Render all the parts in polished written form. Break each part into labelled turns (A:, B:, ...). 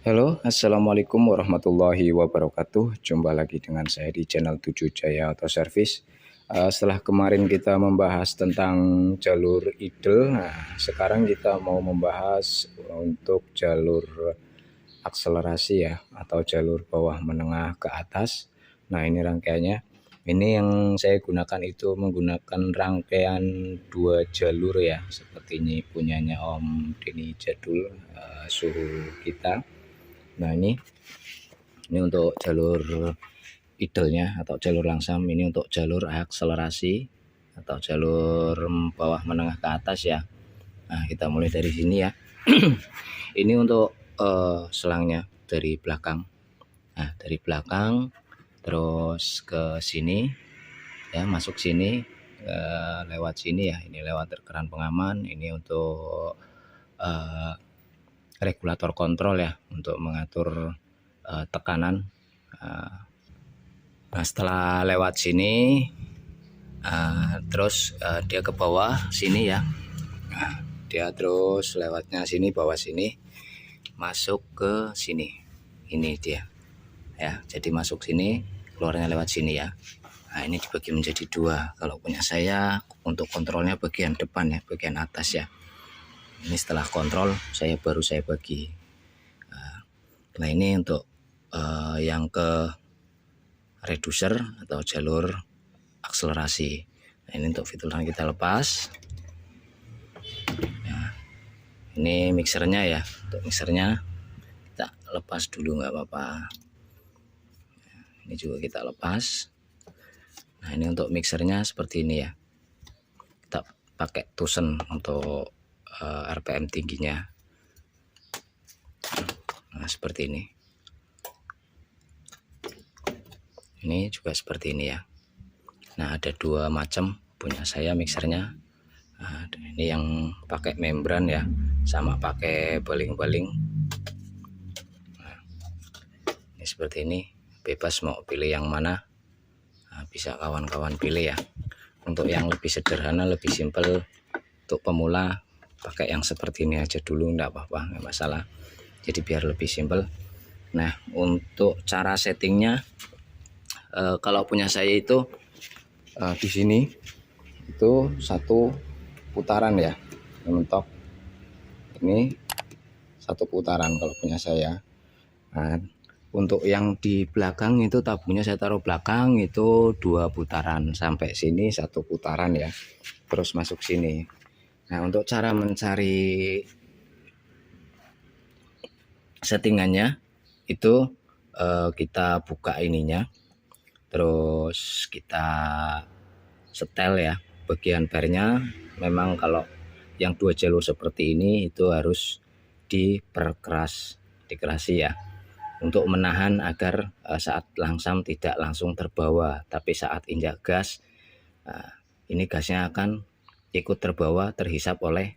A: Halo, assalamualaikum warahmatullahi wabarakatuh. Jumpa lagi dengan saya di channel 7 Jaya Auto Service. Setelah kemarin kita membahas tentang jalur idle, nah sekarang kita mau membahas untuk jalur akselerasi ya, atau jalur bawah menengah ke atas. Nah ini rangkaiannya. Ini yang saya gunakan itu menggunakan rangkaian 2 jalur ya, seperti ini punyanya Om Denny Jadul, suhu kita. Nah ini untuk jalur idle-nya atau jalur langsam, ini untuk jalur akselerasi atau jalur bawah menengah ke atas ya. Nah kita mulai dari sini ya. Ini untuk selangnya dari belakang. Nah dari belakang terus ke sini ya, masuk sini lewat sini ya, ini lewat keran pengaman. Ini untuk regulator kontrol ya, untuk mengatur tekanan. Nah setelah lewat sini terus dia ke bawah sini ya. Nah, dia terus lewatnya sini, bawah sini, masuk ke sini. Ini dia ya, jadi masuk sini, keluarnya lewat sini ya. Nah ini dibagi menjadi 2. Kalau punya saya untuk kontrolnya bagian depan ya, bagian atas ya. Ini setelah kontrol baru saya bagi. Nah ini untuk yang ke reducer atau jalur akselerasi. Nah ini untuk fitulan kita lepas ya. Ini mixernya ya, untuk mixernya kita lepas dulu nggak apa-apa. Ini juga kita lepas. Nah ini untuk mixernya seperti ini ya, kita pakai Tucson untuk RPM tingginya. Nah seperti ini. Ini juga seperti ini ya. Nah ada 2 macam punya saya mixernya. Nah, ini yang pakai membran ya, sama pakai baling-baling. Nah, ini seperti ini, bebas mau pilih yang mana. Nah, bisa kawan-kawan pilih ya. Untuk yang lebih sederhana, lebih simpel, untuk pemula pakai yang seperti ini aja dulu, enggak apa-apa, enggak masalah. Jadi biar lebih simpel. Nah untuk cara settingnya, kalau punya saya itu di sini itu 1 putaran ya, mentok ini 1 putaran kalau punya saya. Nah, untuk yang di belakang itu tabungnya saya taruh belakang itu 2 putaran, sampai sini 1 putaran ya, terus masuk sini. Nah untuk cara mencari settingannya itu kita buka ininya, terus kita setel ya bagian barnya. Memang kalau yang 2 jalur seperti ini itu harus diperkeras, dikerasi ya, untuk menahan agar saat langsam tidak langsung terbawa, tapi saat injak gas ini gasnya akan ikut terbawa, terhisap oleh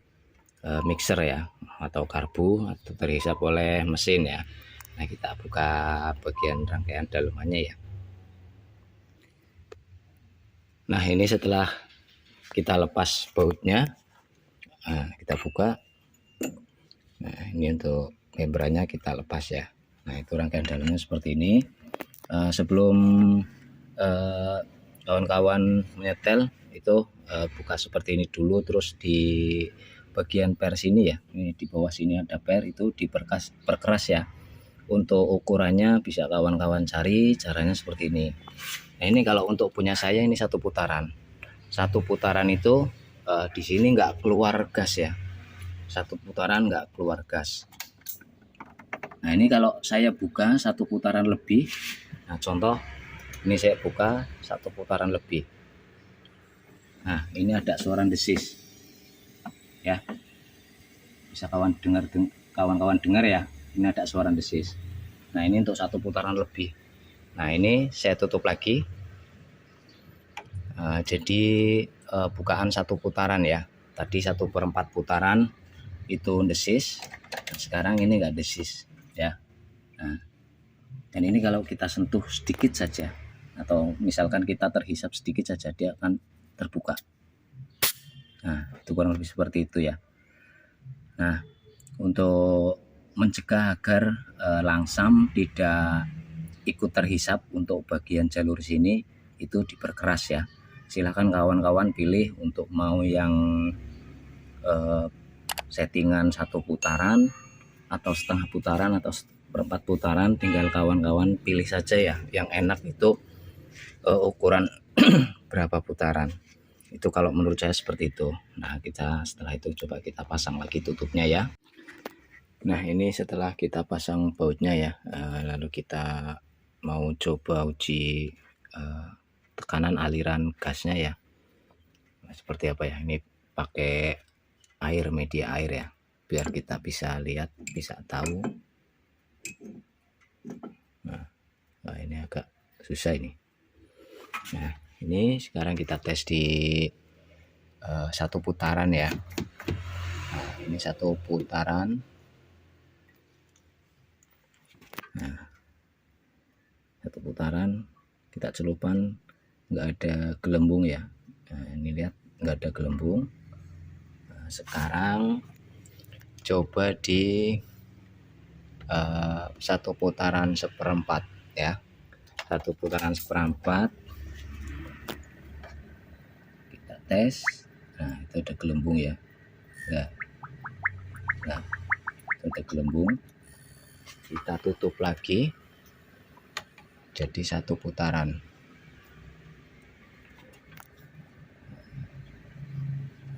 A: mixer ya, atau karbu, atau terhisap oleh mesin ya. Nah kita buka bagian rangkaian dalamannya ya. Nah ini setelah kita lepas bautnya, nah, kita buka. Nah ini untuk membrannya kita lepas ya. Nah itu rangkaian dalamnya seperti ini. Sebelum kawan-kawan menyetel itu buka seperti ini dulu, terus di bagian per sini ya, ini di bawah sini ada per, itu diperkeras ya. Untuk ukurannya bisa kawan-kawan cari, caranya seperti ini. Nah ini kalau untuk punya saya ini 1 putaran. 1 putaran itu di sini nggak keluar gas ya. 1 putaran nggak keluar gas. Nah ini kalau saya buka 1 putaran lebih. Nah contoh ini saya buka 1 putaran lebih. Nah ini ada suara desis ya. Bisa kawan-kawan dengar ya. Ini ada suara desis. Nah ini untuk 1 putaran lebih. Nah ini saya tutup lagi. Jadi bukaan 1 putaran ya. Tadi 1/4 putaran itu desis. Nah, sekarang ini enggak desis ya. Nah, dan ini kalau kita sentuh sedikit saja, atau misalkan kita terhisap sedikit saja, dia akan terbuka. Nah itu kurang lebih seperti itu ya. Nah untuk mencegah agar langsam tidak ikut terhisap untuk bagian jalur sini itu diperkeras ya. Silahkan kawan-kawan pilih untuk mau yang settingan 1 putaran atau setengah putaran atau seperempat putaran, tinggal kawan-kawan pilih saja ya yang enak itu ukuran berapa putaran. Itu kalau menurut saya seperti itu. Nah, kita setelah itu coba kita pasang lagi tutupnya ya. Nah, ini setelah kita pasang bautnya ya, lalu kita mau coba uji tekanan aliran gasnya ya. Nah, seperti apa ya, ini pakai air, media air ya, biar kita bisa lihat, bisa tahu. Nah, ini agak susah ini. Nah, ini sekarang kita tes di 1 putaran ya. Nah, ini 1 putaran. Nah, 1 putaran kita celupan, nggak ada gelembung ya. Nah, ini lihat nggak ada gelembung. Nah, sekarang coba di 1 putaran 1/4 ya. 1 putaran 1/4 kita tes. Nah, itu ada gelembung ya. Nah, itu ada gelembung. Kita tutup lagi jadi 1 putaran.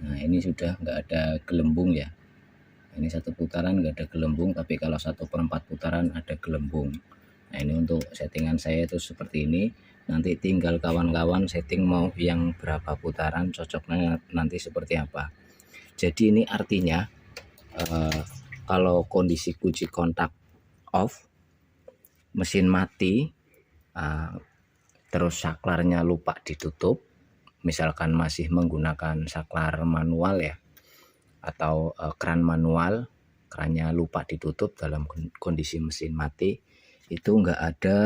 A: Nah, ini sudah nggak ada gelembung ya. Ini 1 putaran nggak ada gelembung, tapi kalau 1/4 putaran ada gelembung. Nah, ini untuk settingan saya itu seperti ini. Nanti tinggal kawan-kawan setting mau yang berapa putaran, cocoknya nanti seperti apa. Jadi ini artinya kalau kondisi kunci kontak off, mesin mati, terus saklarnya lupa ditutup, misalkan masih menggunakan saklar manual ya, atau keran manual, kerannya lupa ditutup dalam kondisi mesin mati, itu enggak ada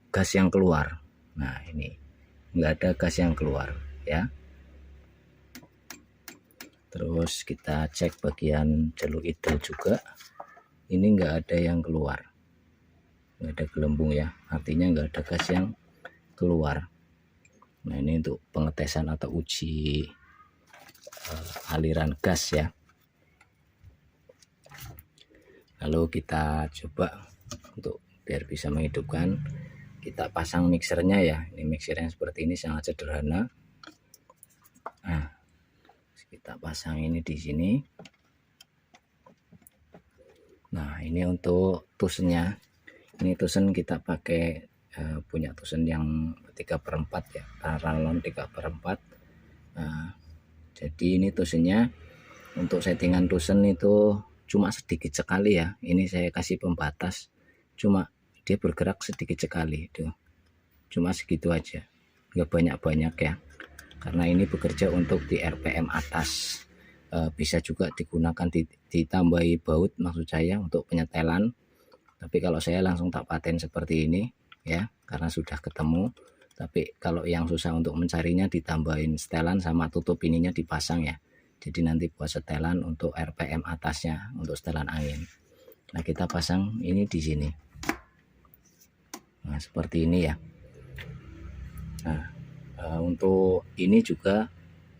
A: gas yang keluar. Nah, ini enggak ada gas yang keluar ya. Terus kita cek bagian jalur idle juga, ini enggak ada yang keluar, enggak ada gelembung ya, artinya enggak ada gas yang keluar. Nah, ini untuk pengetesan atau uji aliran gas ya. Lalu kita coba untuk biar bisa menghidupkan, kita pasang mixernya ya. Ini mixernya seperti ini, sangat sederhana. Nah, kita pasang ini di sini. Nah, ini untuk tusennya. Ini tusen kita pakai punya tusen yang 3/4 ya, paralon 3/4. Nah, jadi ini tusennya untuk settingan tusen itu cuma sedikit sekali ya. Ini saya kasih pembatas, cuma dia bergerak sedikit sekali tuh, cuma segitu aja, nggak banyak-banyak ya, karena ini bekerja untuk di RPM atas. Bisa juga digunakan ditambahi baut, maksud saya untuk penyetelan, tapi kalau saya langsung tak paten seperti ini ya, karena sudah ketemu. Tapi kalau yang susah untuk mencarinya, ditambahin setelan sama tutup ininya dipasang ya, jadi nanti buat setelan untuk RPM atasnya, untuk setelan angin. Nah, kita pasang ini di sini. Nah, seperti ini ya. Nah, untuk ini juga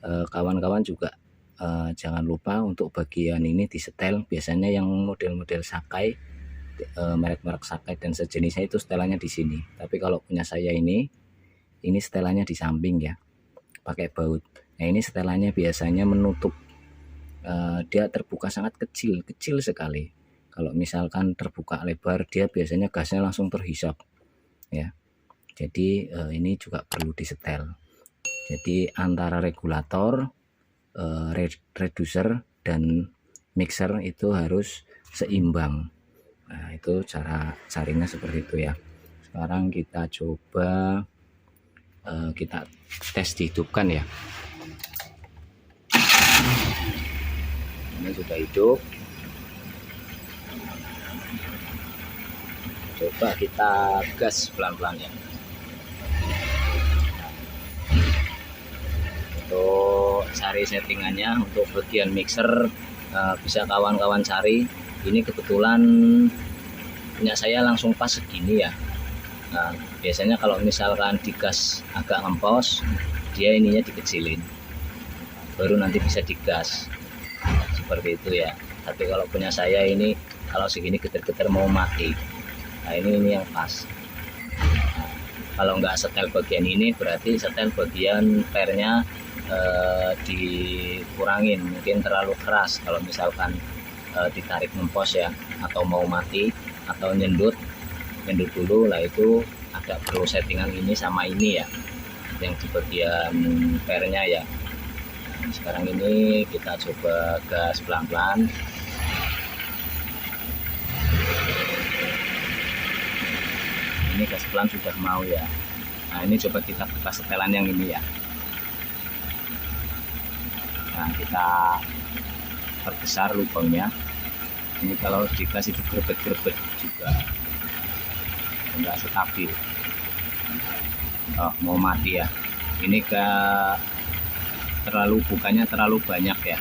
A: kawan-kawan juga jangan lupa untuk bagian ini disetel. Biasanya yang model-model Sakai, merek-merek Sakai dan sejenisnya itu setelannya di sini. Tapi kalau punya saya ini setelannya di samping ya, pakai baut. Nah, ini setelannya biasanya menutup, dia terbuka sangat kecil sekali. Kalau misalkan terbuka lebar, dia biasanya gasnya langsung terhisap ya. Jadi ini juga perlu disetel. Jadi antara regulator, reducer dan mixer itu harus seimbang. Nah, itu cara carinya seperti itu ya. Sekarang kita coba kita tes dihidupkan ya. Ini sudah hidup. Coba kita gas pelan-pelan ya. Untuk cari settingannya, untuk bagian mixer bisa kawan-kawan cari
B: ini kebetulan punya saya langsung pas segini ya. Nah, biasanya kalau misalkan digas agak ngempos, dia ininya dikecilin, baru nanti bisa digas seperti itu ya. Tapi kalau punya saya ini kalau segini getar-getar mau mati. Nah ini yang pas. Nah, kalau nggak setel bagian ini berarti setel bagian pernya dikurangin, mungkin terlalu keras kalau misalkan ditarik ngempos ya, atau mau mati atau nyendut dulu lah, itu ada perlu settingan ini sama ini ya, yang di bagian pernya ya. Nah, sekarang ini kita coba gas pelan-pelan. Ini gas pelan sudah mau ya. Nah ini coba kita buka setelan yang ini ya. Nah kita perbesar lubangnya. Ini kalau digas itu gerbet-gerbet juga, enggak stabil. Oh, mau mati ya. Ini bukannya terlalu banyak ya,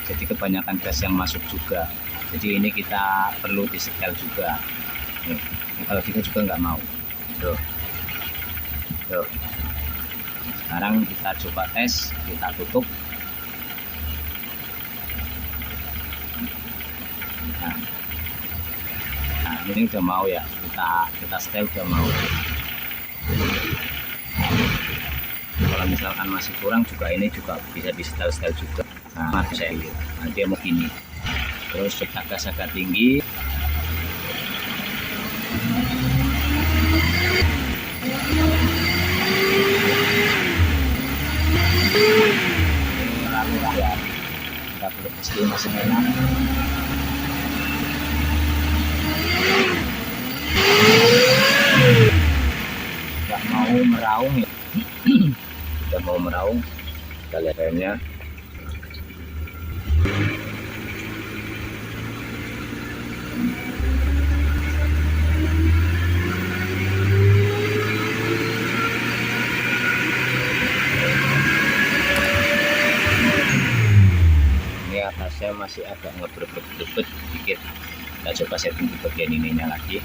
B: jadi kebanyakan gas yang masuk juga. Jadi ini kita perlu disetel juga. Nih, kalau kita juga nggak mau. Tuh. Sekarang kita coba tes, kita tutup. Nah ini udah mau ya, kita setel udah mau. Kalau misalkan masih kurang juga, ini juga bisa di setel juga. Nah saya lihat nanti mau gini, terus cek gas agak tinggi. Terlalu ya, kita perlu meski masih enak. Nggak mau meraung ya. Sudah mau meraung, kita lihat remnya. Ini atasnya masih agak ngebrebet dikit. Kita coba setting di bagian ininya lagi.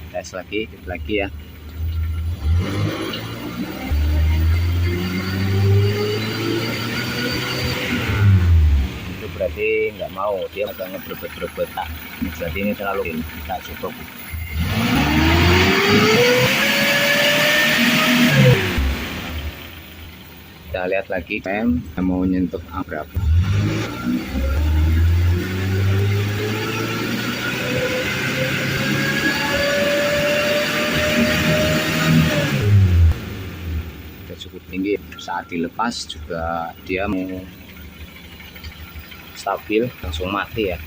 B: Tes lagi ya. Itu berarti nggak mau, dia agak ngebrebet-brebet. Nah, berarti ini terlalu, kita cukup. Kita lihat lagi PM mau nyentuh berapa. Cukup tinggi, saat dilepas juga dia mau stabil, langsung mati ya.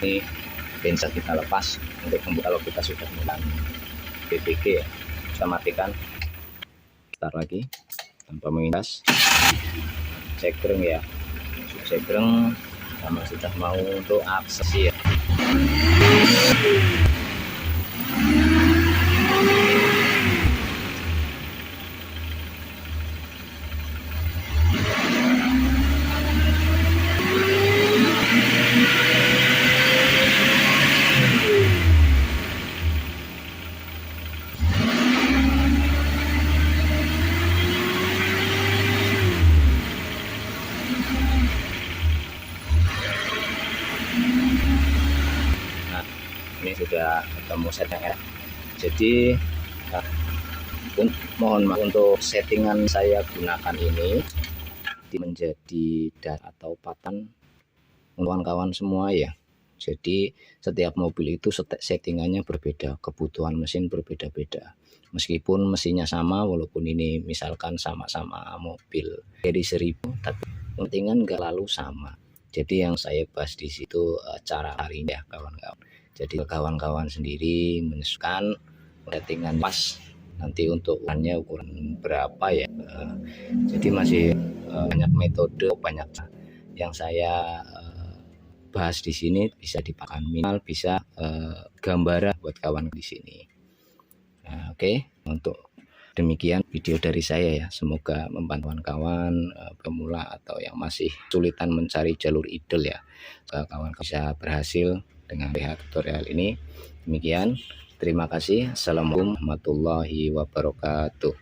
B: Ini bisa kita lepas untuk membuka. Kalau kita sudah mulai BBG ya, bisa matikan. Start lagi tanpa mengindas, cek greng ya, cek greng sama sudah mau untuk akses ya. Ini sudah ketemu settingnya. Jadi mohon maaf untuk settingan saya gunakan ini menjadi atau patan kawan-kawan semua ya. Jadi setiap mobil itu settingannya berbeda, kebutuhan mesin berbeda-beda. Meskipun mesinnya sama, walaupun ini misalkan sama-sama mobil seri 1000, tapi settingan nggak lalu sama. Jadi yang saya bahas di situ cara hari ini ya kawan-kawan. Jadi kawan-kawan sendiri menyesuaikan settingan pas nanti untuk ukuran berapa ya. Jadi masih banyak metode, banyak yang saya bahas di sini bisa dipakai minimal, bisa gambaran buat kawan di sini. Nah, oke. Untuk Demikian video dari saya ya, semoga membantu kawan-kawan pemula atau yang masih kesulitan mencari jalur idle ya. Kawan bisa berhasil dengan lihat tutorial ini. Demikian, terima kasih. Assalamualaikum warahmatullahi wabarakatuh.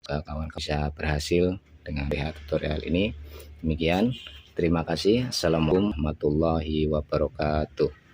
B: Kawan bisa berhasil dengan lihat tutorial ini. Demikian, terima kasih. Assalamualaikum warahmatullahi wabarakatuh.